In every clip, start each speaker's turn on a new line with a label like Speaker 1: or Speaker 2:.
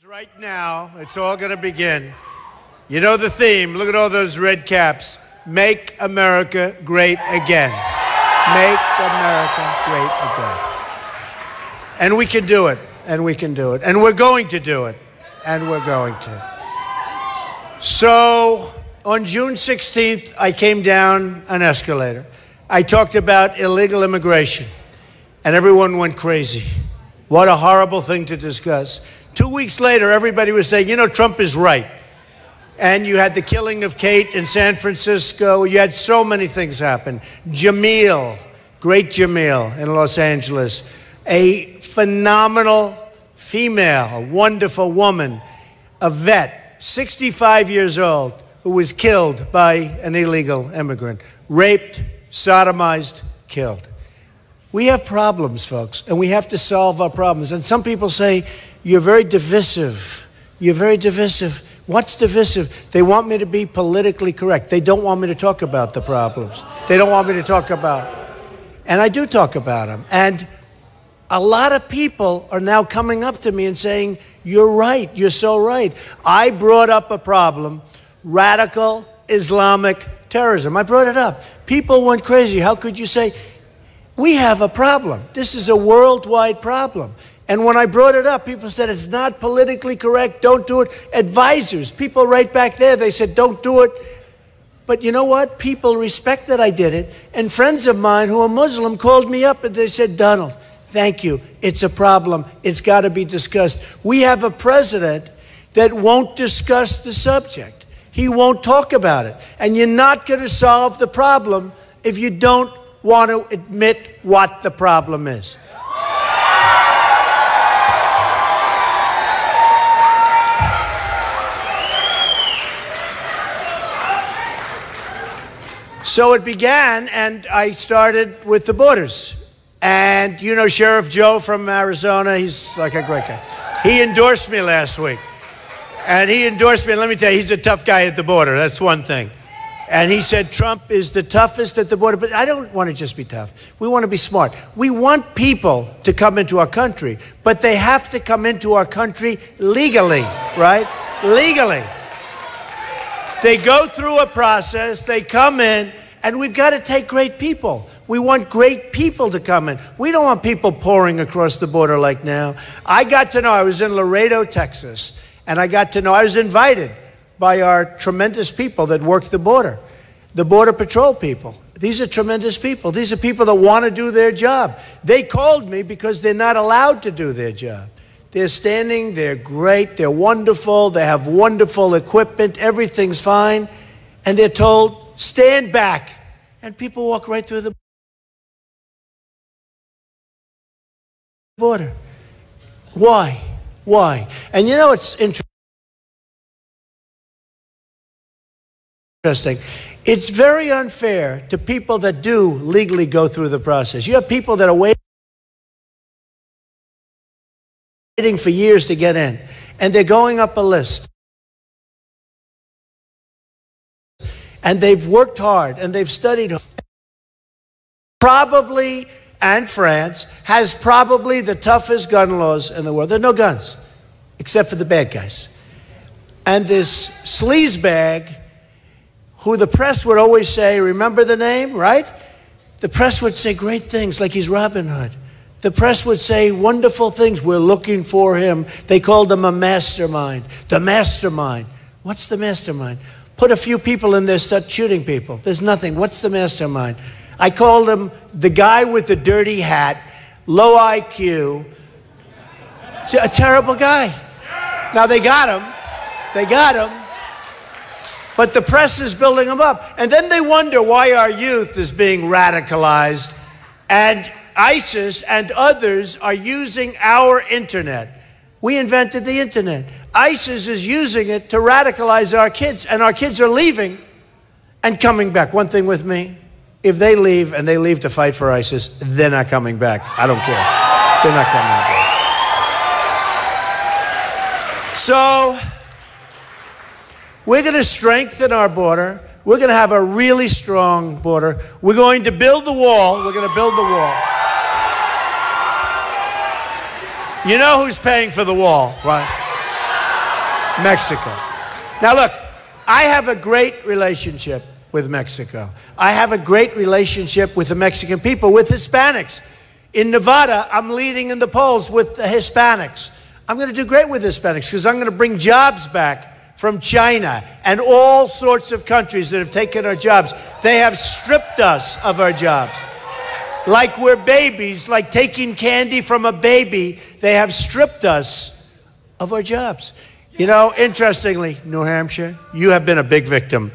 Speaker 1: Right now, it's all going to begin. You know the theme. Look at all those red caps. Make America great again. Make America great again. And we can do it. And we can do it. And we're going to do it. And we're going to. So, on June 16th, I came down an escalator. I talked about illegal immigration. And everyone went crazy. What a horrible thing to discuss. 2 weeks later, everybody was saying, you know, Trump is right. And you had the killing of Kate in San Francisco. You had so many things happen. Jamil, great Jamil in Los Angeles, a phenomenal female, a wonderful woman, a vet, 65 years old, who was killed by an illegal immigrant, raped, sodomized, killed. We have problems, folks, and we have to solve our problems. And some people say, you're very divisive. You're very divisive. What's divisive? They want me to be politically correct. They don't want me to talk about the problems. They don't want me to talk about, and I do talk about them. And a lot of people are now coming up to me and saying, you're right, you're so right. I brought up a problem, radical Islamic terrorism. I brought it up. People went crazy. How could you say, we have a problem. This is a worldwide problem. And when I brought it up, people said, it's not politically correct, don't do it. Advisors, people right back there, they said, don't do it. But you know what? People respect that I did it. And friends of mine who are Muslim called me up and they said, Donald, thank you. It's a problem. It's got to be discussed. We have a president that won't discuss the subject. He won't talk about it. And you're not going to solve the problem if you don't want to admit what the problem is. So it began, and I started with the borders. And you know Sheriff Joe from Arizona, he's like a great guy. He endorsed me last week. And he endorsed me, and let me tell you, he's a tough guy at the border, that's one thing. And he said Trump is the toughest at the border, but I don't want to just be tough. We want to be smart. We want people to come into our country, but they have to come into our country legally, right? Legally. They go through a process, they come in, and we've got to take great people. We want great people to come in. We don't want people pouring across the border like now. I got to know, I was in Laredo, Texas, and I got to know, I was invited by our tremendous people that work the Border Patrol people. These are tremendous people. These are people that want to do their job. They called me because they're not allowed to do their job. They're standing, they're great, they're wonderful, they have wonderful equipment, everything's fine, and they're told, stand back. And people walk right through the border. Why? Why? And you know, it's interesting. It's very unfair to people that do legally go through the process. You have people that are waiting for years to get in, and they're going up a list. And they've worked hard, and they've studied hard. Probably, and France has probably the toughest gun laws in the world. There are no guns, except for the bad guys. And this sleazebag, who the press would always say, remember the name, right? The press would say great things, like he's Robin Hood. The press would say wonderful things. We're looking for him. They called him a mastermind. The mastermind. What's the mastermind? Put a few people in there, start shooting people. There's nothing. What's the mastermind? I called him the guy with the dirty hat, low IQ, a terrible guy. Now they got him. They got him. But the press is building him up. And then they wonder why our youth is being radicalized, and ISIS and others are using our internet. We invented the internet. ISIS is using it to radicalize our kids, and our kids are leaving and coming back. One thing with me, if they leave and they leave to fight for ISIS, they're not coming back. I don't care. They're not coming back. So we're going to strengthen our border. We're going to have a really strong border. We're going to build the wall. We're going to build the wall. You know who's paying for the wall, right? Mexico. Now look, I have a great relationship with Mexico. I have a great relationship with the Mexican people, with Hispanics. In Nevada, I'm leading in the polls with the Hispanics. I'm going to do great with Hispanics because I'm going to bring jobs back from China and all sorts of countries that have taken our jobs. They have stripped us of our jobs. Like we're babies, like taking candy from a baby, they have stripped us of our jobs. You know, interestingly, New Hampshire, you have been a big victim.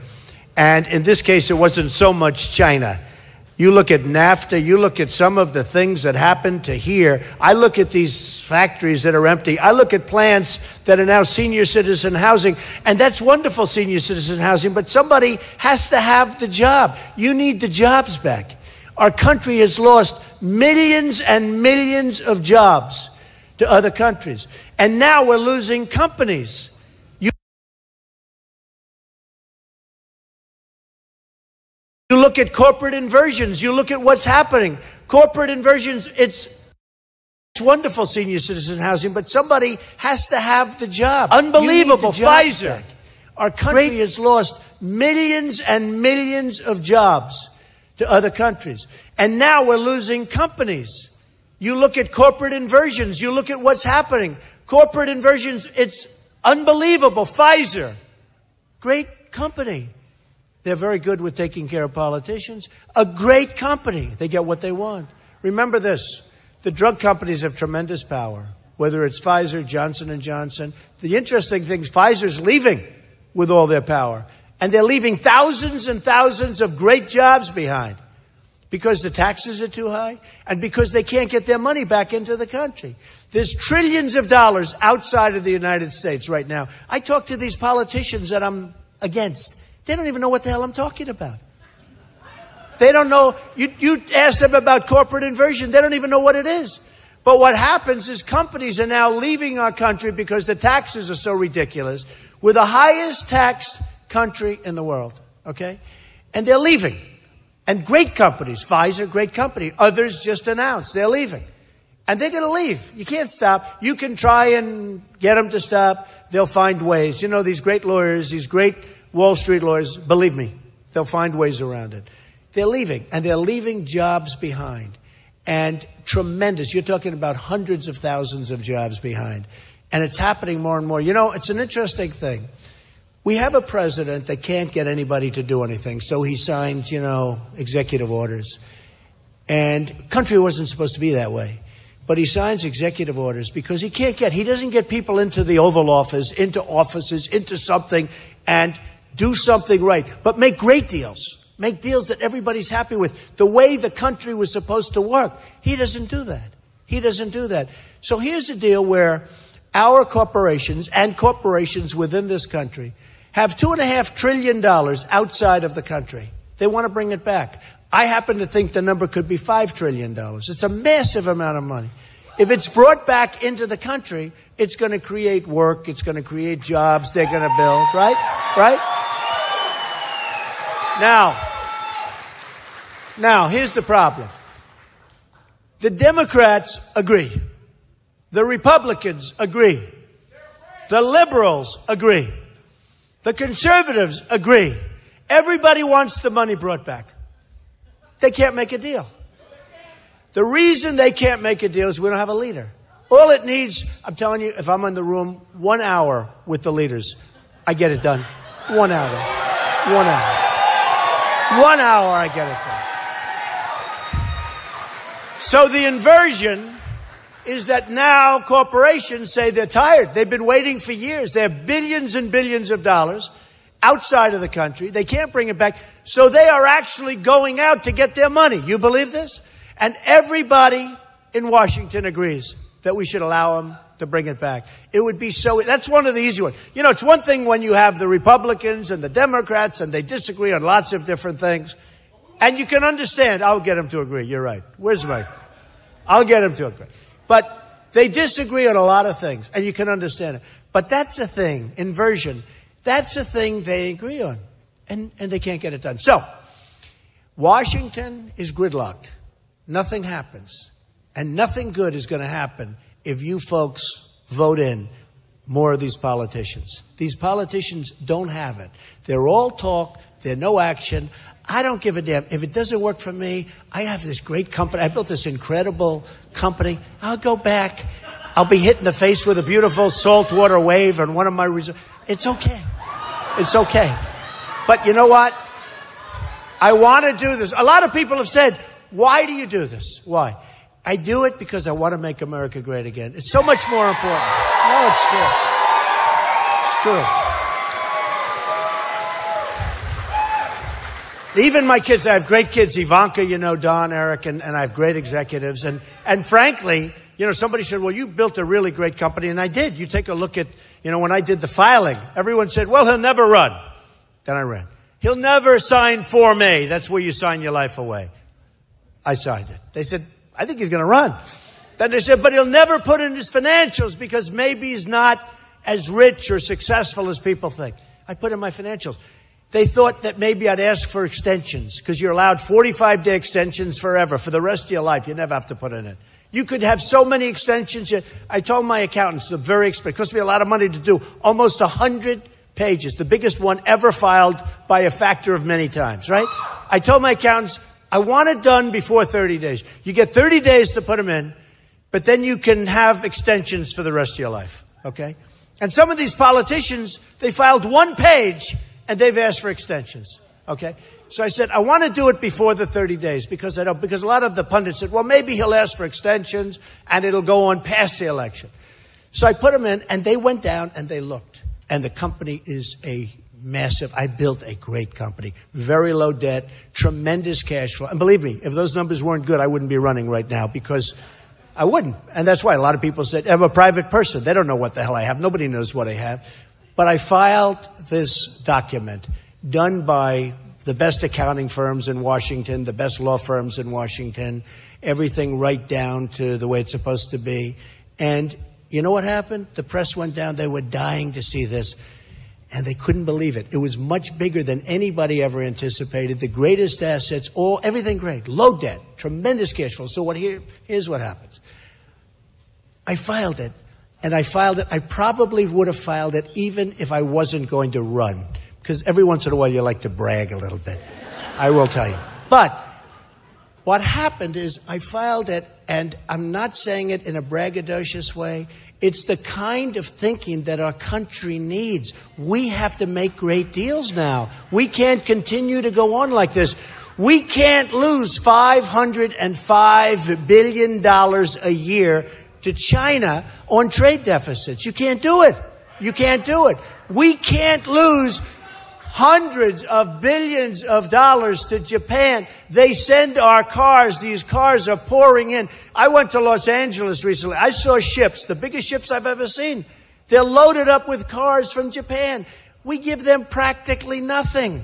Speaker 1: And in this case, it wasn't so much China. You look at NAFTA, you look at some of the things that happened to here. I look at these factories that are empty. I look at plants that are now senior citizen housing. And that's wonderful, senior citizen housing, but somebody has to have the job. You need the jobs back. Our country has lost millions and millions of jobs to other countries. And now we're losing companies. You look at corporate inversions. You look at what's happening. Corporate inversions, it's wonderful, senior citizen housing, but somebody has to have the job. Unbelievable. Pfizer. Our country has lost millions and millions of jobs to other countries. And now we're losing companies. You look at corporate inversions. You look at what's happening. Corporate inversions, it's unbelievable. Pfizer, great company. They're very good with taking care of politicians. A great company. They get what they want. Remember this. The drug companies have tremendous power, whether it's Pfizer, Johnson & Johnson. The interesting thing is Pfizer's leaving with all their power. And they're leaving thousands and thousands of great jobs behind because the taxes are too high and because they can't get their money back into the country. There's trillions of dollars outside of the United States right now. I talk to these politicians that I'm against. They don't even know what the hell I'm talking about. They don't know. You ask them about corporate inversion, they don't even know what it is. But what happens is companies are now leaving our country because the taxes are so ridiculous. We're the highest taxed country in the world, okay? And they're leaving. And great companies, Pfizer, great company. Others just announced they're leaving. And they're going to leave. You can't stop. You can try and get them to stop. They'll find ways. You know, these great lawyers, these great Wall Street lawyers, believe me, they'll find ways around it. They're leaving, and they're leaving jobs behind. And tremendous. You're talking about hundreds of thousands of jobs behind. And it's happening more and more. You know, it's an interesting thing. We have a president that can't get anybody to do anything, so he signs, you know, executive orders. And country wasn't supposed to be that way. But he signs executive orders because he doesn't get people into the Oval Office, into offices, into something, and do something right. But make great deals. Make deals that everybody's happy with. The way the country was supposed to work. He doesn't do that. He doesn't do that. So here's a deal where our corporations and corporations within this country have $2.5 trillion outside of the country. They want to bring it back. I happen to think the number could be $5 trillion. It's a massive amount of money. If it's brought back into the country, it's going to create work. It's going to create jobs. They're going to build, right? Right? Now, here's the problem. The Democrats agree. The Republicans agree. The liberals agree. The conservatives agree. Everybody wants the money brought back. They can't make a deal. The reason they can't make a deal is we don't have a leader. All it needs, I'm telling you, if I'm in the room 1 hour with the leaders, I get it done. 1 hour. 1 hour. 1 hour, I get it done. So the inversion is that now corporations say they're tired. They've been waiting for years. They have billions and billions of dollars outside of the country. They can't bring it back. So they are actually going out to get their money. You believe this? And everybody in Washington agrees that we should allow them to bring it back. It would be so, that's one of the easy ones. You know, it's one thing when you have the Republicans and the Democrats and they disagree on lots of different things. And you can understand, I'll get them to agree. You're right. Where's Mike? I'll get them to agree. But they disagree on a lot of things and you can understand it. But that's the thing, inversion. That's the thing they agree on. And they can't get it done. So, Washington is gridlocked. Nothing happens. And nothing good is going to happen if you folks vote in more of these politicians. These politicians don't have it. They're all talk. They're no action. I don't give a damn. If it doesn't work for me, I have this great company. I built this incredible company. I'll go back. I'll be hit in the face with a beautiful saltwater wave on one of my resorts. It's okay. It's okay. But you know what? I want to do this. A lot of people have said, why do you do this? Why? I do it because I want to make America great again. It's so much more important. No, it's true. It's true. Even my kids, I have great kids. Ivanka, you know, Don, Eric, and I have great executives. And frankly, you know, somebody said, well, you built a really great company. And I did. You take a look at, you know, when I did the filing, everyone said, well, he'll never run. Then I ran. He'll never sign Form A. That's where you sign your life away. I signed it. They said, I think he's going to run. Then they said, but he'll never put in his financials because maybe he's not as rich or successful as people think. I put in my financials. They thought that maybe I'd ask for extensions because you're allowed 45-day extensions forever. For the rest of your life, you never have to put in it. You could have so many extensions. I told my accountants, they're very expensive. It cost me a lot of money to do. Almost 100 pages. The biggest one ever filed by a factor of many times, right? I told my accountants, I want it done before 30 days. You get 30 days to put them in, but then you can have extensions for the rest of your life, okay? And some of these politicians, they filed one page and they've asked for extensions, okay? So I said, I want to do it before the 30 days because a lot of the pundits said, well, maybe he'll ask for extensions and it'll go on past the election. So I put them in and they went down and they looked. And the company is I built a great company. Very low debt, tremendous cash flow. And believe me, if those numbers weren't good, I wouldn't be running right now because I wouldn't. And that's why a lot of people said, I'm a private person. They don't know what the hell I have. Nobody knows what I have. But I filed this document done by the best accounting firms in Washington, the best law firms in Washington, everything right down to the way it's supposed to be. And you know what happened? The press went down. They were dying to see this. And they couldn't believe it. It was much bigger than anybody ever anticipated. The greatest assets, everything great. Low debt, tremendous cash flow. So here's what happens. I filed it. And I filed it. I probably would have filed it even if I wasn't going to run. Because every once in a while you like to brag a little bit. I will tell you. But what happened is I filed it, and I'm not saying it in a braggadocious way. It's the kind of thinking that our country needs. We have to make great deals now. We can't continue to go on like this. We can't lose $505 billion a year to China on trade deficits. You can't do it. You can't do it. We can't lose hundreds of billions of dollars to Japan. They send our cars. These cars are pouring in. I went to Los Angeles recently. I saw ships, the biggest ships I've ever seen. They're loaded up with cars from Japan. We give them practically nothing.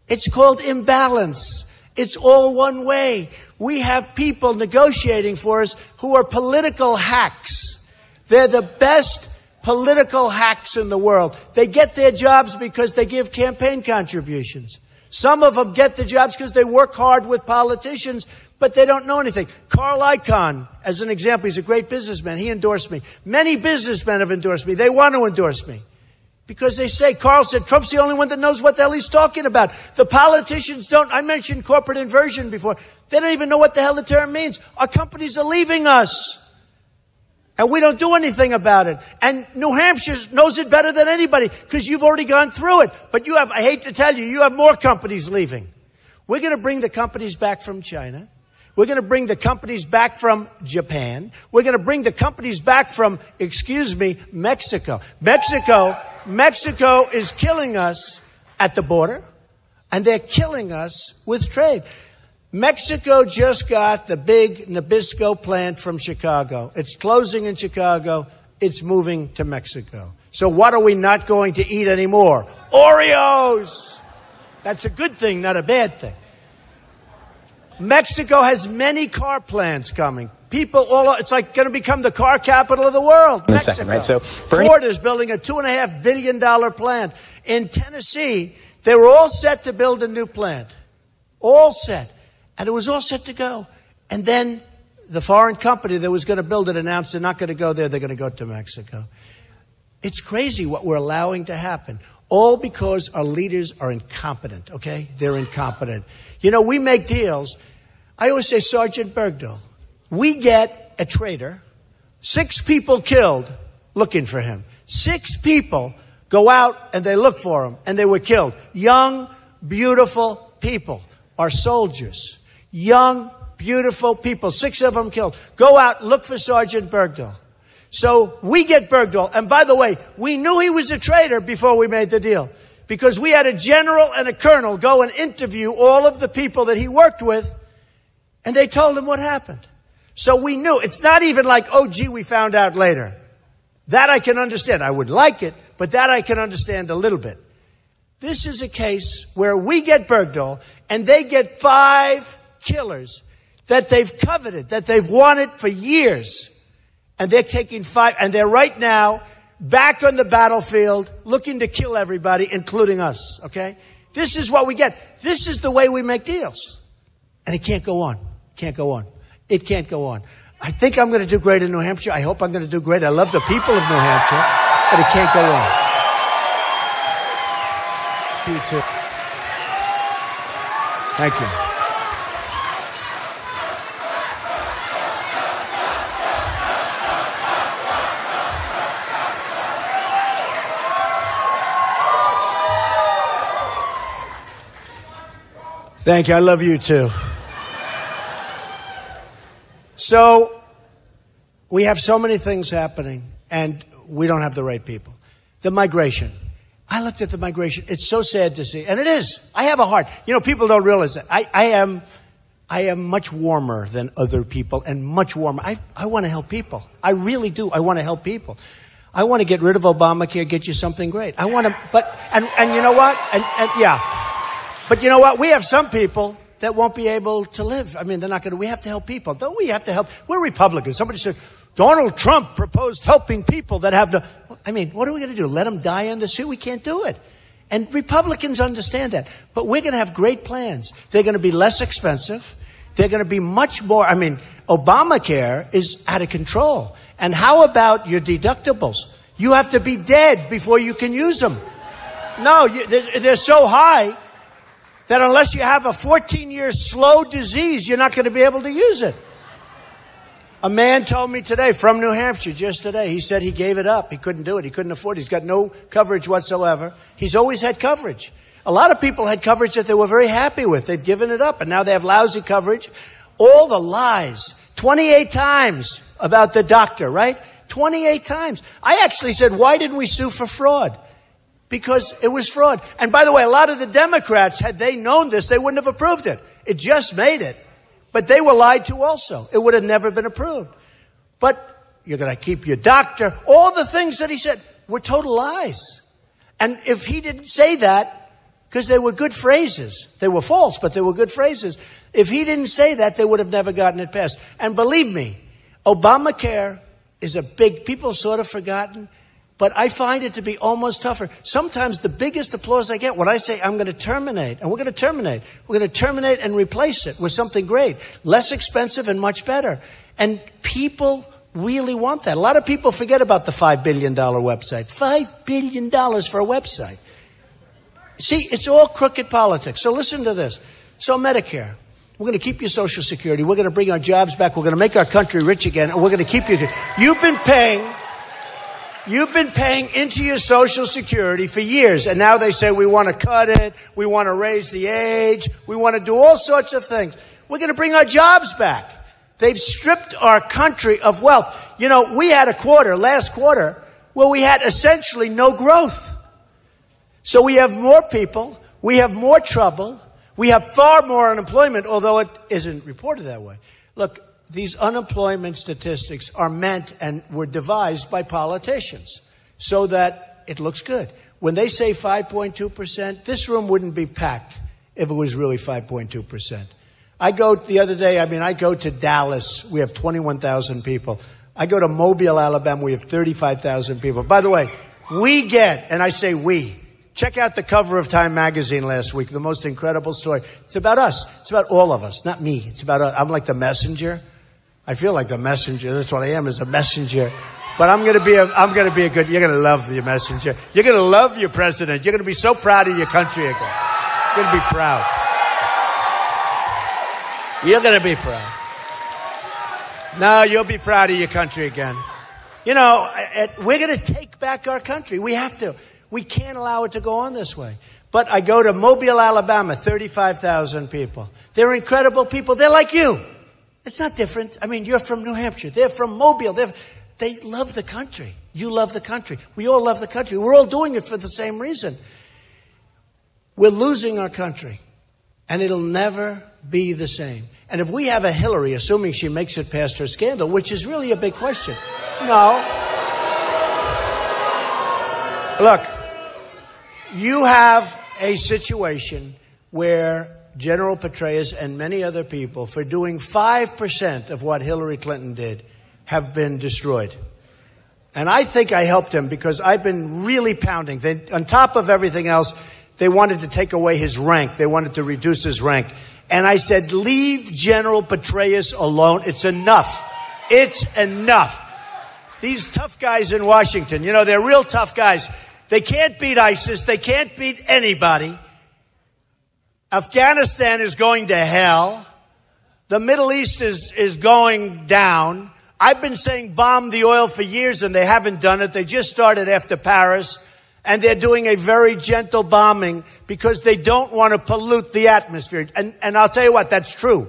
Speaker 1: It's called imbalance. It's all one way. We have people negotiating for us who are political hacks. They're the best political hacks in the world. They get their jobs because they give campaign contributions. Some of them get the jobs because they work hard with politicians, but they don't know anything. Carl Icahn, as an example, he's a great businessman. He endorsed me. Many businessmen have endorsed me. They want to endorse me because they say, Carl said, Trump's the only one that knows what the hell he's talking about. The politicians don't. I mentioned corporate inversion before. They don't even know what the hell the term means. Our companies are leaving us. And we don't do anything about it. And New Hampshire knows it better than anybody because you've already gone through it. But you have, I hate to tell you, you have more companies leaving. We're going to bring the companies back from China. We're going to bring the companies back from Japan. We're going to bring the companies back from, Mexico. Mexico is killing us at the border, and they're killing us with trade. Mexico just got the big Nabisco plant from Chicago. It's closing in Chicago. It's moving to Mexico. So what are we not going to eat anymore? Oreos! That's a good thing, not a bad thing. Mexico has many car plants coming. It's like going to become the car capital of the world. Mexico.
Speaker 2: Second, right? So
Speaker 1: Ford is building a $2.5 billion plant. In Tennessee, they were all set to build a new plant. All set. And it was all set to go. And then the foreign company that was going to build it announced they're not going to go there. They're going to go to Mexico. It's crazy what we're allowing to happen. All because our leaders are incompetent, okay? They're incompetent. You know, we make deals. I always say, Sergeant Bergdahl, we get a traitor, 6 people killed looking for him. 6 people go out and they look for him and they were killed. Young, beautiful people are soldiers. Young, beautiful people. 6 of them killed. Go out, look for Sergeant Bergdahl. So we get Bergdahl. And by the way, we knew he was a traitor before we made the deal. Because we had a general and a colonel go and interview all of the people that he worked with. And they told him what happened. So we knew. It's not even like, oh, gee, we found out later. That I can understand. I would like it, but that I can understand a little bit. This is a case where we get Bergdahl and they get 5 killers that they've coveted, that they've wanted for years. And they're taking 5, and they're right now back on the battlefield looking to kill everybody, including us, okay? This is what we get. This is the way we make deals. And it can't go on. Can't go on. It can't go on. I think I'm going to do great in New Hampshire. I hope I'm going to do great. I love the people of New Hampshire, but it can't go on. You too. Thank you. Thank you. I love you too. So, we have so many things happening, and we don't have the right people. The migration. I looked at the migration. It's so sad to see. And it is. I have a heart. You know, people don't realize that. I am much warmer than other people, and much warmer. I want to help people. I really do. I want to help people. I want to get rid of Obamacare, get you something great. I want to, and you know what? Yeah. But you know what? We have some people that won't be able to live. I mean, they're not going to, we have to help people. Don't we have to help? We're Republicans. Somebody said, Donald Trump proposed helping people that have the, I mean, what are we going to do? Let them die on the street? We can't do it. And Republicans understand that. But we're going to have great plans. They're going to be less expensive. They're going to be much more, I mean, Obamacare is out of control. And how about your deductibles? You have to be dead before you can use them. No, they're so high that unless you have a 14-year slow disease, you're not going to be able to use it. A man told me today from New Hampshire, just today, he said he gave it up. He couldn't do it. He couldn't afford it. He's got no coverage whatsoever. He's always had coverage. A lot of people had coverage that they were very happy with. They've given it up, and now they have lousy coverage. All the lies, 28 times about the doctor, right? 28 times. I actually said, why didn't we sue for fraud? Because it was fraud. And by the way, a lot of the Democrats, had they known this, they wouldn't have approved it. It just made it. But they were lied to also. It would have never been approved. But you're going to keep your doctor. All the things that he said were total lies. And if he didn't say that, because they were good phrases. They were false, but they were good phrases. If he didn't say that, they would have never gotten it passed. And believe me, Obamacare is a big, people sort of forgotten, but I find it to be almost tougher. Sometimes the biggest applause I get when I say I'm going to terminate, and we're going to terminate. We're going to terminate and replace it with something great, less expensive and much better. And people really want that. A lot of people forget about the $5 billion website. $5 billion for a website. See, it's all crooked politics. So listen to this. So Medicare. We're going to keep your Social Security. We're going to bring our jobs back. We're going to make our country rich again. And we're going to keep you. You've been paying into your Social Security for years. And now they say we want to cut it. We want to raise the age. We want to do all sorts of things. We're going to bring our jobs back. They've stripped our country of wealth. You know, we had a quarter, last quarter, where we had essentially no growth. So we have more people. We have more trouble. We have far more unemployment, although it isn't reported that way. Look, these unemployment statistics are meant and were devised by politicians so that it looks good. When they say 5.2%, this room wouldn't be packed if it was really 5.2%. I go to Dallas. We have 21,000 people. I go to Mobile, Alabama. We have 35,000 people. By the way, we get, and I say we, check out the cover of Time magazine last week, the most incredible story. It's about us. It's about all of us, not me. It's about us. I'm like the messenger. I feel like the messenger. That's what I am, is a messenger. But I'm going to be a good, you're going to love your messenger. You're going to love your president. You're going to be so proud of your country again. You're going to be proud. You're going to be proud. No, you'll be proud of your country again. You know, we're going to take back our country. We have to. We can't allow it to go on this way. But I go to Mobile, Alabama, 35,000 people. They're incredible people. They're like you. It's not different. I mean, you're from New Hampshire. They're from Mobile. They love the country. You love the country. We all love the country. We're all doing it for the same reason. We're losing our country, and it'll never be the same. And if we have a Hillary, assuming she makes it past her scandal, which is really a big question. No. Look, you have a situation where General Petraeus and many other people, for doing 5% of what Hillary Clinton did, have been destroyed. And I think I helped him because I've been really pounding. On top of everything else, they wanted to take away his rank. They wanted to reduce his rank. And I said, leave General Petraeus alone. It's enough. It's enough. These tough guys in Washington, you know, they're real tough guys. They can't beat ISIS. They can't beat anybody. Afghanistan is going to hell. The Middle East is going down. I've been saying bomb the oil for years, and they haven't done it. They just started after Paris, and they're doing a very gentle bombing because they don't want to pollute the atmosphere. And I'll tell you what, that's true.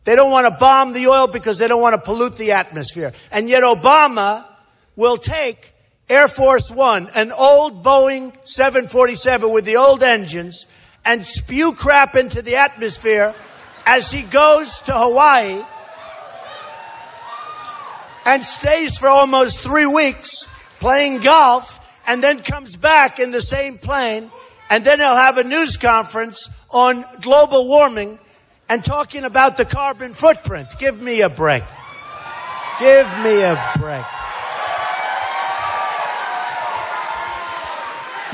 Speaker 1: They don't want to bomb the oil because they don't want to pollute the atmosphere. And yet Obama will take Air Force One, an old Boeing 747 with the old engines, and spew crap into the atmosphere as he goes to Hawaii and stays for almost 3 weeks playing golf, and then comes back in the same plane, and then he'll have a news conference on global warming and talking about the carbon footprint. Give me a break. Give me a break.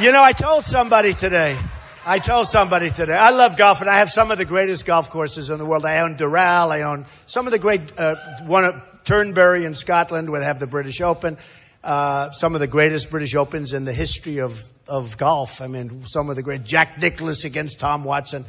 Speaker 1: You know, I told somebody today, I love golf, and I have some of the greatest golf courses in the world. I own Doral. I own some of the great, one of Turnberry in Scotland, where they have the British Open. Some of the greatest British Opens in the history of golf. I mean, some of the great, Jack Nicklaus against Tom Watson.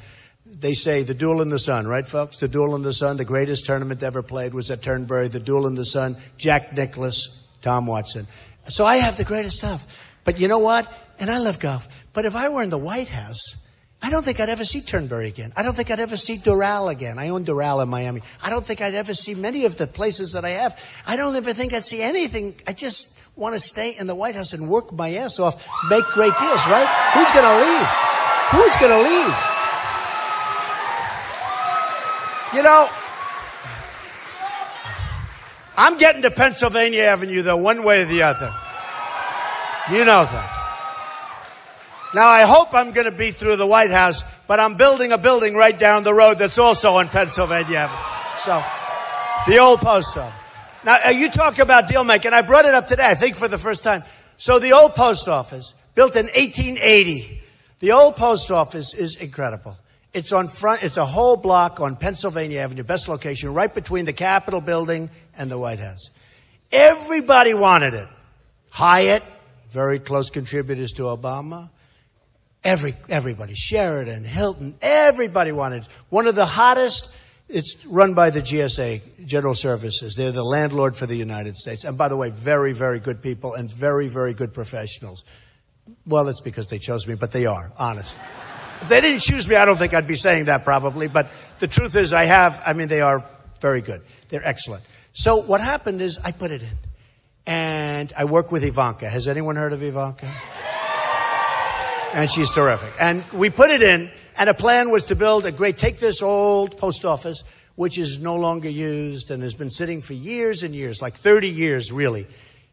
Speaker 1: They say the duel in the sun, right, folks? The duel in the sun, the greatest tournament ever played was at Turnberry. The duel in the sun, Jack Nicklaus, Tom Watson. So I have the greatest stuff. But you know what? And I love golf. But if I were in the White House, I don't think I'd ever see Turnberry again. I don't think I'd ever see Doral again. I own Doral in Miami. I don't think I'd ever see many of the places that I have. I don't ever think I'd see anything. I just want to stay in the White House and work my ass off, make great deals, right? Who's going to leave? Who's going to leave? You know, I'm getting to Pennsylvania Avenue, though, one way or the other. You know that. Now, I hope I'm going to be through the White House, but I'm building a building right down the road that's also on Pennsylvania Avenue. So, the old post office. Now, you talk about deal making. I brought it up today, I think, for the first time. So, the old post office, built in 1880. The old post office is incredible. It's a whole block on Pennsylvania Avenue, best location, right between the Capitol building and the White House. Everybody wanted it. Hyatt, very close contributors to Obama. Everybody, Sheridan, Hilton, everybody wanted it. One of the hottest, it's run by the GSA, General Services. They're the landlord for the United States. And by the way, very, very good people and very, very good professionals. Well, it's because they chose me, but they are, honest. If they didn't choose me, I don't think I'd be saying that probably. But the truth is they are very good. They're excellent. So what happened is I put it in. And I work with Ivanka. Has anyone heard of Ivanka? And she's terrific. And we put it in, and a plan was to build take this old post office, which is no longer used and has been sitting for years and years, like 30 years really,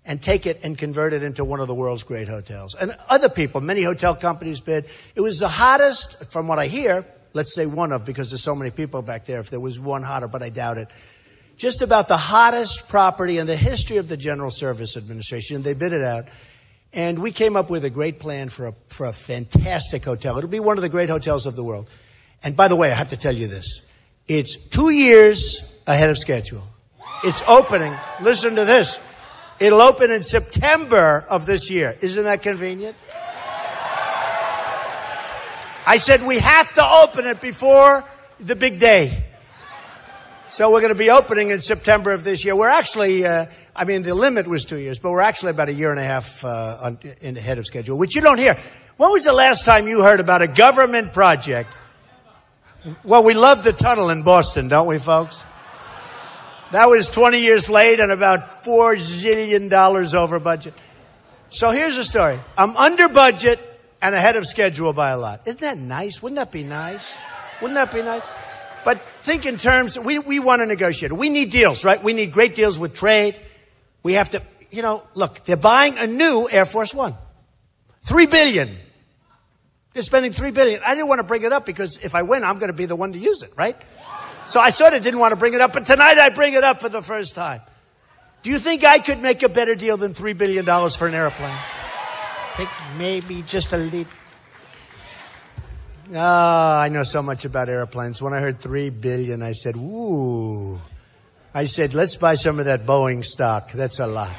Speaker 1: and take it and convert it into one of the world's great hotels. And other people, many hotel companies bid. It was the hottest, from what I hear, let's say one of, because there's so many people back there, if there was one hotter, but I doubt it. Just about the hottest property in the history of the General Service Administration. They bid it out. And we came up with a great plan for a fantastic hotel. It'll be one of the great hotels of the world. And by the way, I have to tell you this. It's 2 years ahead of schedule. It's opening. Listen to this. It'll open in September of this year. Isn't that convenient? I said we have to open it before the big day. So we're going to be opening in September of this year. We're actually, the limit was 2 years, but we're actually about a year and a half ahead of schedule, which you don't hear. When was the last time you heard about a government project? Well, we love the tunnel in Boston, don't we, folks? That was 20 years late and about $4 zillion over budget. So here's the story. I'm under budget and ahead of schedule by a lot. Isn't that nice? Wouldn't that be nice? Wouldn't that be nice? But think in terms, we want to negotiate. We need deals, right? We need great deals with trade. We have to, look, they're buying a new Air Force One. $3 billion. They're spending $3 billion. I didn't want to bring it up because if I win, I'm going to be the one to use it, right? So I sort of didn't want to bring it up, but tonight I bring it up for the first time. Do you think I could make a better deal than $3 billion for an airplane? I think maybe just a little. Oh, I know so much about airplanes. When I heard $3 billion, I said, ooh. I said, let's buy some of that Boeing stock. That's a lot.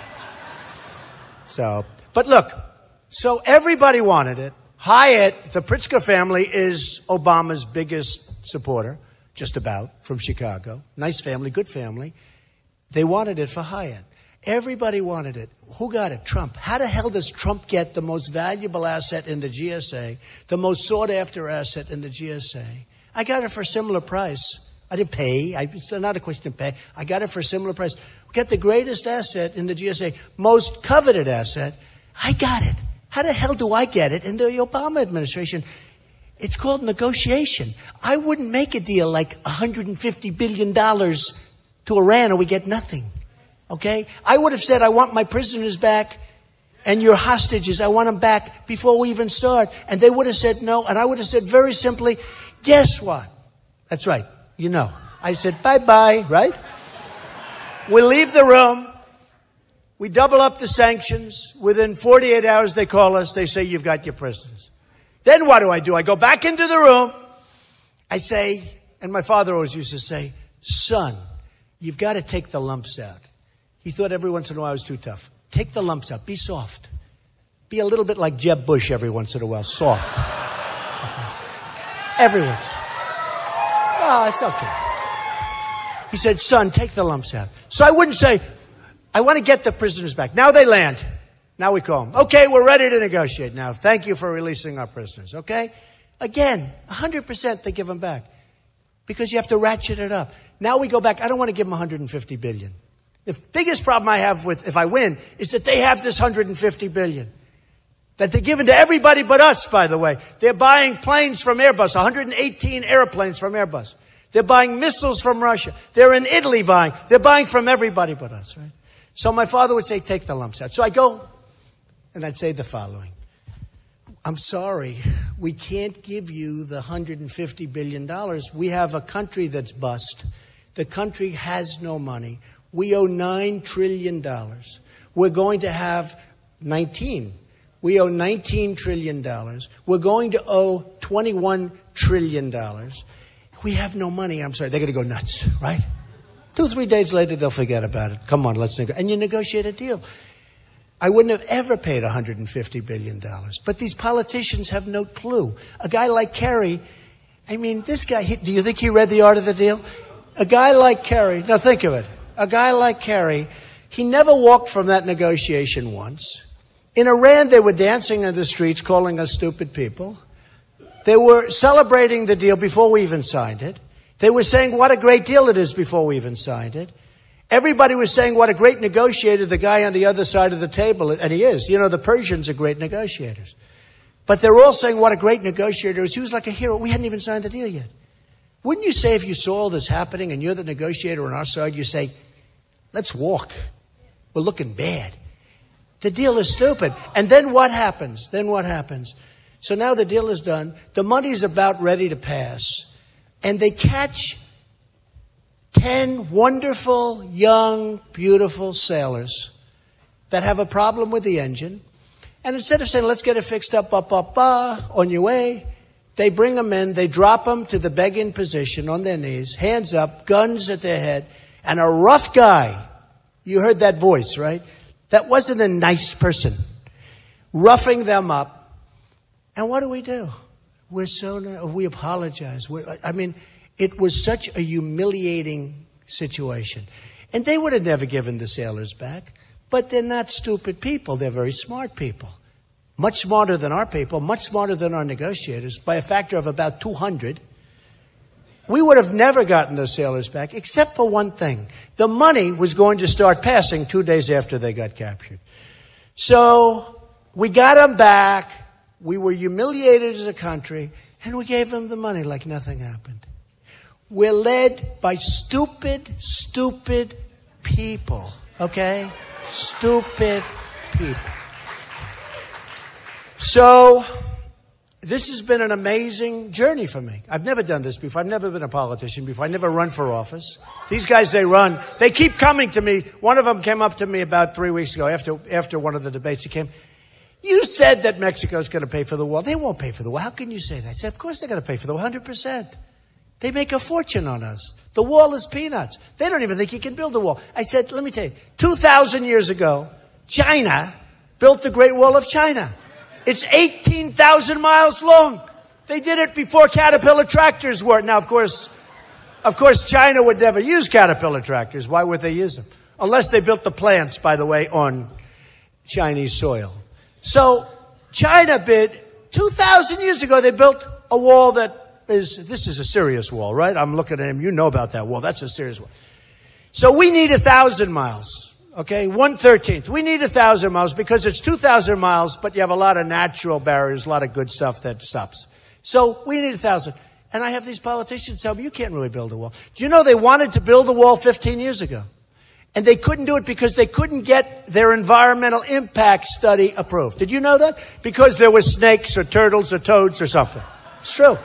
Speaker 1: But look, so everybody wanted it. Hyatt, the Pritzker family, is Obama's biggest supporter, just about, from Chicago. Nice family, good family. They wanted it for Hyatt. Everybody wanted it. Who got it? Trump. How the hell does Trump get the most valuable asset in the GSA, the most sought-after asset in the GSA? I got it for a similar price. I didn't pay. It's not a question of pay. I got it for a similar price. We got the greatest asset in the GSA, most coveted asset. I got it. How the hell do I get it in the Obama administration? It's called negotiation. I wouldn't make a deal like $150 billion to Iran and we get nothing. Okay? I would have said, I want my prisoners back and your hostages, I want them back before we even start. And they would have said no. And I would have said very simply, guess what? That's right. I said, bye-bye, right? We leave the room. We double up the sanctions. Within 48 hours, they call us. They say, you've got your prisoners. Then what do? I go back into the room. I say, and my father always used to say, son, you've got to take the lumps out. He thought every once in a while I was too tough. Take the lumps out. Be soft. Be a little bit like Jeb Bush every once in a while. Soft. Every once. Oh, it's okay. He said, son, take the lumps out. So I wouldn't say, I want to get the prisoners back. Now they land. Now we call them. Okay, we're ready to negotiate now. Thank you for releasing our prisoners. Okay? Again, 100% they give them back. Because you have to ratchet it up. Now we go back. I don't want to give them $150 billion. The biggest problem I have with, if I win, is that they have this $150 billion. That they're giving to everybody but us, by the way. They're buying planes from Airbus, 118 airplanes from Airbus. They're buying missiles from Russia. They're in Italy buying. They're buying from everybody but us, right? So my father would say, take the lumps out. So I go, and I'd say the following. I'm sorry, we can't give you the $150 billion. We have a country that's bust. The country has no money. We owe $9 trillion. We're going to have 19. We owe $19 trillion. We're going to owe $21 trillion. We have no money. I'm sorry, they're going to go nuts, right? 2 or 3 days later, they'll forget about it. Come on, let's negotiate. And you negotiate a deal. I wouldn't have ever paid $150 billion. But these politicians have no clue. A guy like Kerry, this guy, do you think he read The Art of the Deal? A guy like Kerry, now think of it. A guy like Kerry, he never walked from that negotiation once. In Iran, they were dancing in the streets, calling us stupid people. They were celebrating the deal before we even signed it. They were saying what a great deal it is before we even signed it. Everybody was saying what a great negotiator the guy on the other side of the table, and he is. The Persians are great negotiators. But they're all saying what a great negotiator is. He was like a hero. We hadn't even signed the deal yet. Wouldn't you say if you saw all this happening and you're the negotiator on our side, you say, let's walk. We're looking bad. The deal is stupid. And then what happens? So now the deal is done. The money's about ready to pass. And they catch 10 wonderful, young, beautiful sailors that have a problem with the engine. And instead of saying, let's get it fixed up, on your way, they bring them in, they drop them to the begging position on their knees, hands up, guns at their head, and a rough guy, you heard that voice, right? that wasn't a nice person, roughing them up. And what do? We apologize. It was such a humiliating situation. And they would have never given the sailors back. But they're not stupid people. They're very smart people. Much smarter than our people, much smarter than our negotiators, by a factor of about 200. We would have never gotten those sailors back, except for one thing. The money was going to start passing 2 days after they got captured. So we got them back. We were humiliated as a country, and we gave them the money like nothing happened. We're led by stupid people, okay? Stupid people. So, this has been an amazing journey for me. I've never done this before. I've never been a politician before. I've never run for office. These guys, they run. They keep coming to me. One of them came up to me about 3 weeks ago after one of the debates. He came, you said that Mexico's going to pay for the wall. They won't pay for the wall. How can you say that? I said, of course they're going to pay for the wall, 100%. They make a fortune on us. The wall is peanuts. They don't even think you can build a wall. I said, let me tell you, 2,000 years ago, China built the Great Wall of China. It's 18,000 miles long. They did it before Caterpillar tractors were. Now, of course, China would never use Caterpillar tractors. Why would they use them? Unless they built the plants, by the way, on Chinese soil. So, China 2,000 years ago, they built a wall this is a serious wall, right? I'm looking at him. You know about that wall. That's a serious wall. So we need 1,000 miles. Okay, 1/13. We need 1,000 miles because it's 2,000 miles, but you have a lot of natural barriers, a lot of good stuff that stops. So we need 1,000. And I have these politicians tell me, you can't really build a wall. Do you know they wanted to build a wall 15 years ago? And they couldn't do it because they couldn't get their environmental impact study approved. Did you know that? Because there were snakes or turtles or toads or something. It's true.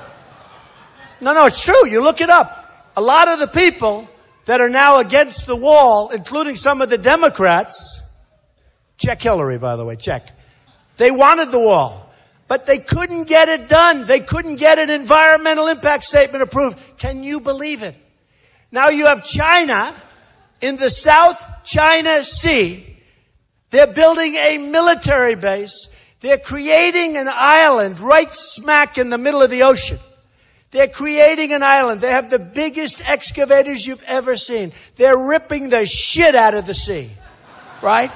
Speaker 1: No, it's true. You look it up. A lot of the people that are now against the wall, including some of the Democrats, check Hillary, by the way, check. They wanted the wall, but they couldn't get it done. They couldn't get an environmental impact statement approved. Can you believe it? Now you have China in the South China Sea. They're building a military base. They're creating an island right smack in the middle of the ocean. They're creating an island. They have the biggest excavators you've ever seen. They're ripping the shit out of the sea, right?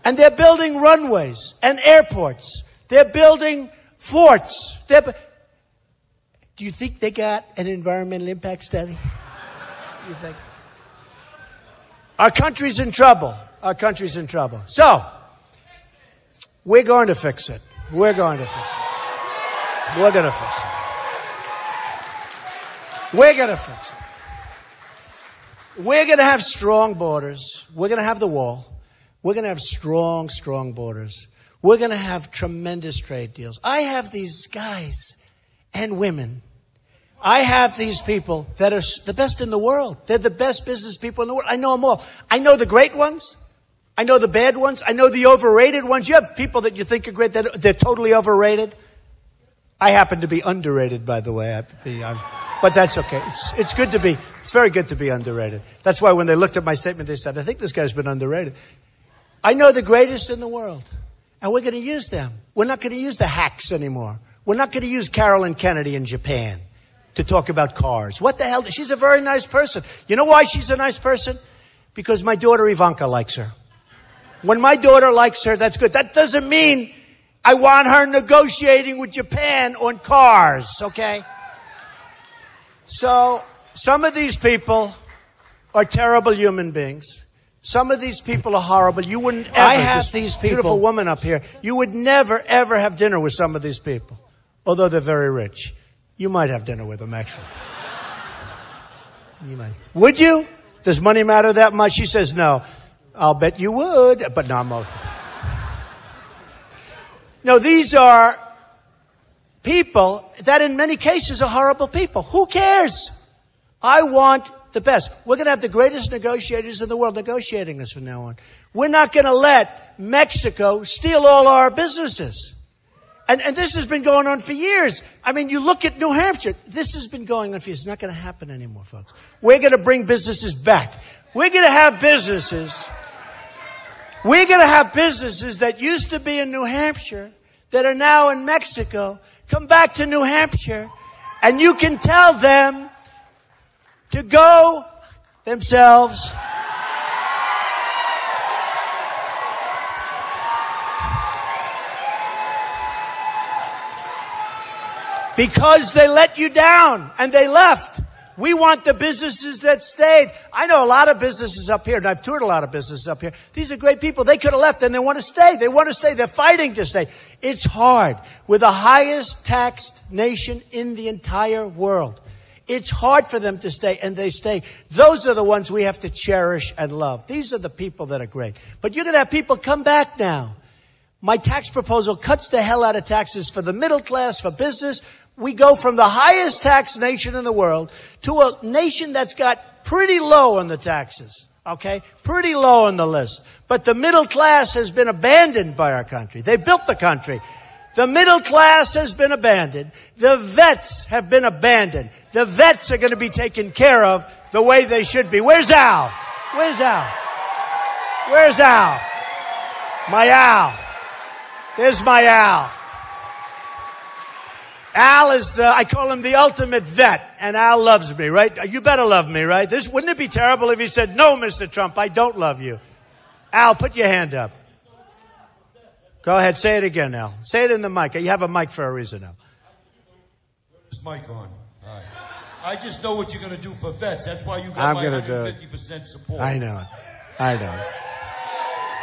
Speaker 1: And they're building runways and airports. They're building forts. Do you think they got an environmental impact study? You think? Our country's in trouble. Our country's in trouble. So, we're going to fix it. We're going to fix it. We're going to fix it. We're going to fix it. We're going to have strong borders. We're going to have the wall. We're going to have strong borders. We're going to have tremendous trade deals. I have these guys and women. I have these people that are the best in the world. They're the best business people in the world. I know them all. I know the great ones. I know the bad ones. I know the overrated ones. You have people that you think are great that they're totally overrated. I happen to be underrated, by the way. But that's okay. It's good to be. It's very good to be underrated. That's why when they looked at my statement, they said, I think this guy's been underrated. I know the greatest in the world. And we're going to use them. We're not going to use the hacks anymore. We're not going to use Carolyn Kennedy in Japan to talk about cars. What the hell? She's a very nice person. You know why she's a nice person? Because my daughter Ivanka likes her. When my daughter likes her, that's good. That doesn't mean I want her negotiating with Japan on cars, okay? So, some of these people are terrible human beings. Some of these people are horrible. You wouldn't ever, I have these people, beautiful woman up here, you would never, ever have dinner with some of these people. Although they're very rich. You might have dinner with them, actually. You might. Would you? Does money matter that much? She says no. I'll bet you would. But no, I'm okay. No, these are people that in many cases are horrible people. Who cares? I want the best. We're going to have the greatest negotiators in the world negotiating us from now on. We're not going to let Mexico steal all our businesses. And this has been going on for years. I mean, you look at New Hampshire. This has been going on for years. It's not going to happen anymore, folks. We're going to bring businesses back. We're going to have businesses. We're going to have businesses that used to be in New Hampshire that are now in Mexico come back to New Hampshire, and you can tell them to go themselves. Because they let you down and they left. We want the businesses that stayed. I know a lot of businesses up here, and I've toured a lot of businesses up here. These are great people. They could have left, and they want to stay. They want to stay. They're fighting to stay. It's hard. We're the highest taxed nation in the entire world. It's hard for them to stay, and they stay. Those are the ones we have to cherish and love. These are the people that are great. But you're going to have people come back now. My tax proposal cuts the hell out of taxes for the middle class, for business. We go from the highest tax nation in the world to a nation that's got pretty low on the taxes, okay? Pretty low on the list. But the middle class has been abandoned by our country. They built the country. The middle class has been abandoned. The vets have been abandoned. The vets are going to be taken care of the way they should be. Where's Al? Where's Al? Where's Al? My Al. There's my Al. Al is, I call him the ultimate vet, and Al loves me, right? You better love me, right? Wouldn't it be terrible if he said, no, Mr. Trump, I don't love you? Al, put your hand up. Go ahead, say it again, Al. Say it in the mic. You have a mic for a reason, Al.
Speaker 2: This mic on. All right. I just know what you're going to do for vets. That's why you got my 150% support.
Speaker 1: I know it. I know it.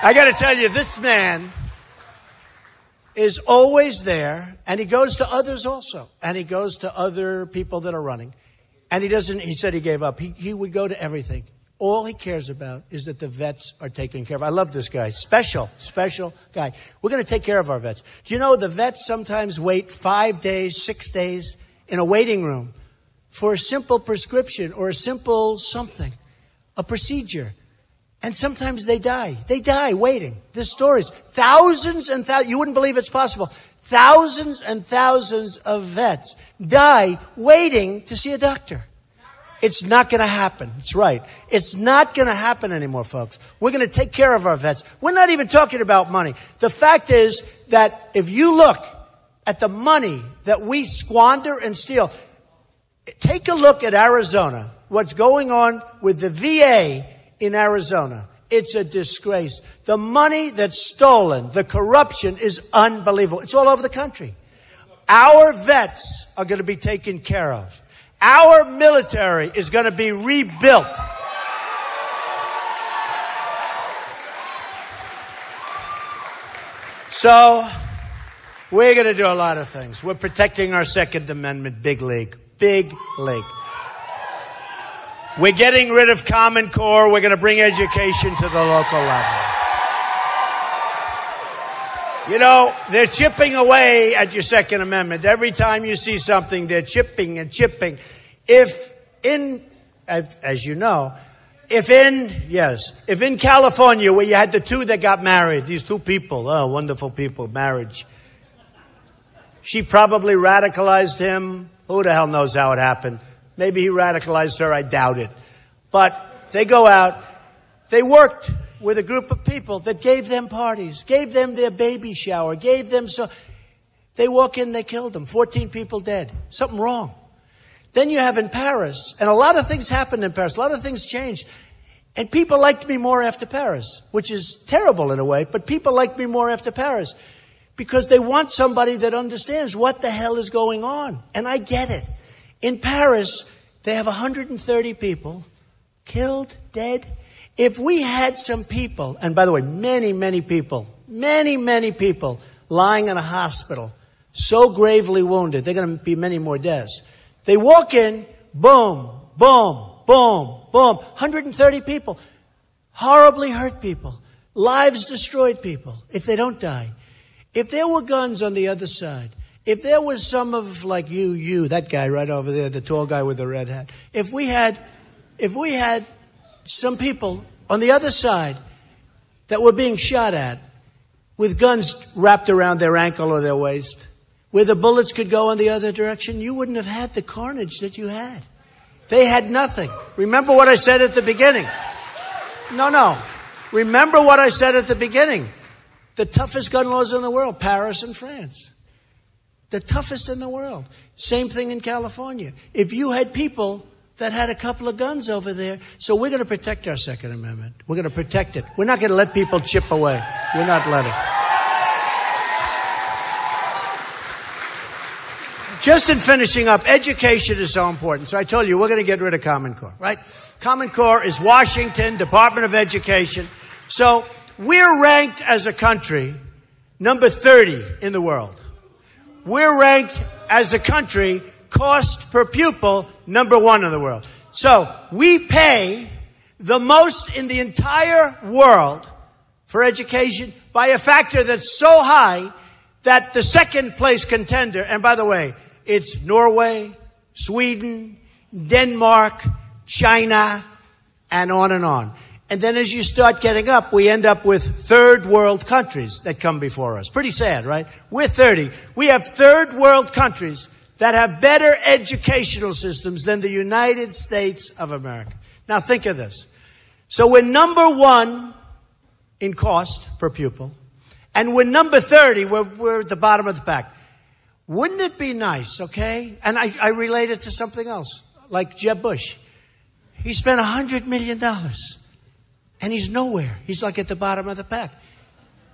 Speaker 1: I got to tell you, this man is always there, and he goes to others also, and he goes to other people that are running, and he said he gave up. He would go to everything. All he cares about is that the vets are taken care of. I love this guy. Special guy. We're going to take care of our vets. Do you know the vets sometimes wait 5 days, 6 days in a waiting room for a simple prescription or a simple something, a procedure? And sometimes they die. They die waiting. There's stories. Thousands and thousands. You wouldn't believe it's possible. Thousands and thousands of vets die waiting to see a doctor. It's not going to happen. It's right. It's not going to happen anymore, folks. We're going to take care of our vets. We're not even talking about money. The fact is that if you look at the money that we squander and steal, take a look at Arizona, what's going on with the VA in Arizona. It's a disgrace. The money that's stolen, the corruption is unbelievable. It's all over the country. Our vets are going to be taken care of. Our military is going to be rebuilt. So, we're going to do a lot of things. We're protecting our Second Amendment, big league. Big league. We're getting rid of Common Core. We're going to bring education to the local level. You know, they're chipping away at your Second Amendment. Every time you see something, they're chipping and chipping. As you know, if in California where you had the two that got married, these two people, wonderful people, marriage. She probably radicalized him. Who the hell knows how it happened? Maybe he radicalized her. I doubt it. But they go out. They worked with a group of people that gave them parties, gave them their baby shower, gave them so. They walk in, they killed them. 14 people dead. Something wrong. Then you have in Paris, and a lot of things happened in Paris. A lot of things changed. And people liked me more after Paris, which is terrible in a way, but people liked me more after Paris because they want somebody that understands what the hell is going on. And I get it. In Paris, they have 130 people killed, dead. If we had some people, and by the way, many people lying in a hospital, so gravely wounded, they're going to be many more deaths. They walk in, boom, boom, boom, boom, 130 people, horribly hurt people, lives destroyed people, if they don't die. If there were guns on the other side, if there was some of like you, that guy right over there, the tall guy with the red hat, if we had some people on the other side that were being shot at with guns wrapped around their ankle or their waist, where the bullets could go in the other direction, you wouldn't have had the carnage that you had. They had nothing. Remember what I said at the beginning. No. Remember what I said at the beginning. The toughest gun laws in the world, Paris and France. The toughest in the world. Same thing in California. If you had people that had a couple of guns over there, so we're going to protect our Second Amendment. We're going to protect it. We're not going to let people chip away. We're not letting. Just in finishing up, education is so important. So I told you, we're going to get rid of Common Core, right? Common Core is Washington, Department of Education. So we're ranked as a country number 30 in the world. We're ranked as a country, cost per pupil, number 1 in the world. So we pay the most in the entire world for education by a factor that's so high that the second place contender, and by the way, it's Norway, Sweden, Denmark, China, and on and on. And then as you start getting up, we end up with third world countries that come before us. Pretty sad, right? We're 30. We have third world countries that have better educational systems than the United States of America. Now think of this. So we're number 1 in cost per pupil, and we're number 30. We're at the bottom of the pack. Wouldn't it be nice, okay? And I relate it to something else, like Jeb Bush. He spent $100 million. And he's nowhere. He's like at the bottom of the pack.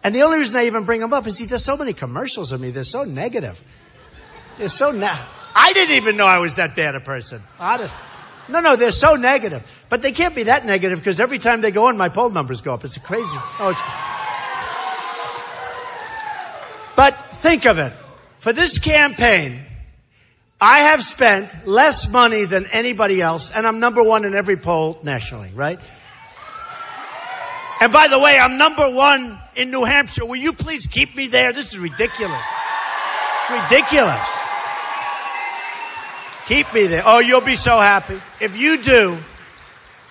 Speaker 1: And the only reason I even bring him up is he does so many commercials of me. They're so negative. They're so I didn't even know I was that bad a person. Honest. No, they're so negative. But they can't be that negative because every time they go in, my poll numbers go up. It's crazy. But think of it. For this campaign, I have spent less money than anybody else, and I'm number 1 in every poll nationally, right? And by the way, I'm number 1 in New Hampshire. Will you please keep me there? This is ridiculous. It's ridiculous. Keep me there. Oh, you'll be so happy. If you do,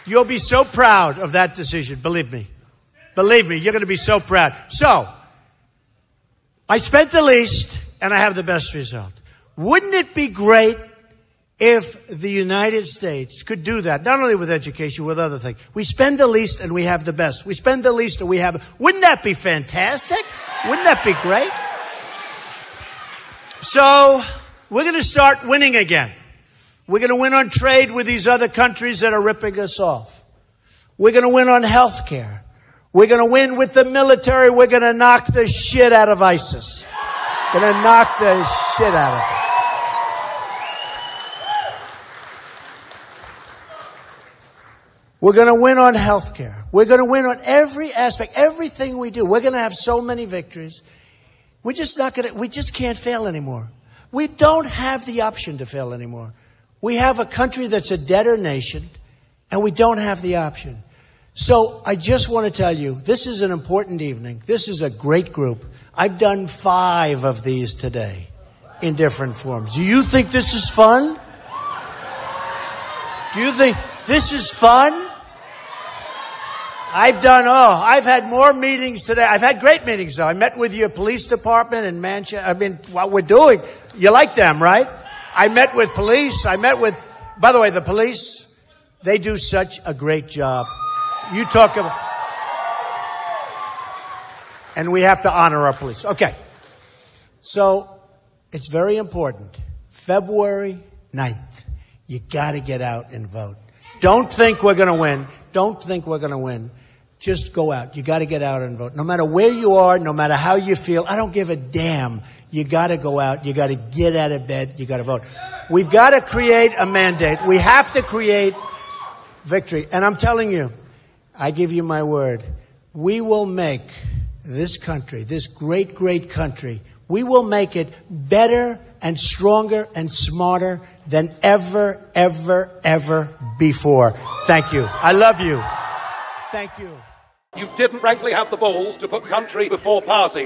Speaker 1: you'll be so proud of that decision. Believe me. Believe me, you're going to be so proud. So, I spent the least, and I have the best result. Wouldn't it be great if the United States could do that, not only with education, with other things? We spend the least and we have the best. We spend the least and we have... Wouldn't that be fantastic? Wouldn't that be great? So, we're going to start winning again. We're going to win on trade with these other countries that are ripping us off. We're going to win on health care. We're going to win with the military. We're going to knock the shit out of ISIS. Going to knock the shit out of it. We're going to win on health care. We're going to win on every aspect, everything we do. We're going to have so many victories. We just can't fail anymore. We don't have the option to fail anymore. We have a country that's a debtor nation, and we don't have the option. So I just want to tell you, this is an important evening. This is a great group. I've done 5 of these today in different forms. Do you think this is fun? Do you think this is fun? I've had more meetings today. I've had great meetings, though. I met with your police department in Manchester. I mean, what we're doing, you like them, right? I met with police. By the way, the police, they do such a great job. You talk about, and we have to honor our police. Okay. So, it's very important. February 9th, you got to get out and vote. Don't think we're going to win. Don't think we're going to win. Just go out. You got to get out and vote. No matter where you are, no matter how you feel, I don't give a damn. You got to go out. You got to get out of bed. You got to vote. We've got to create a mandate. We have to create victory. And I'm telling you, I give you my word, we will make this country, this great, great country, we will make it better and stronger and smarter than ever, ever, ever before. Thank you. I love you. Thank you.
Speaker 3: You didn't frankly have the balls to put country before party.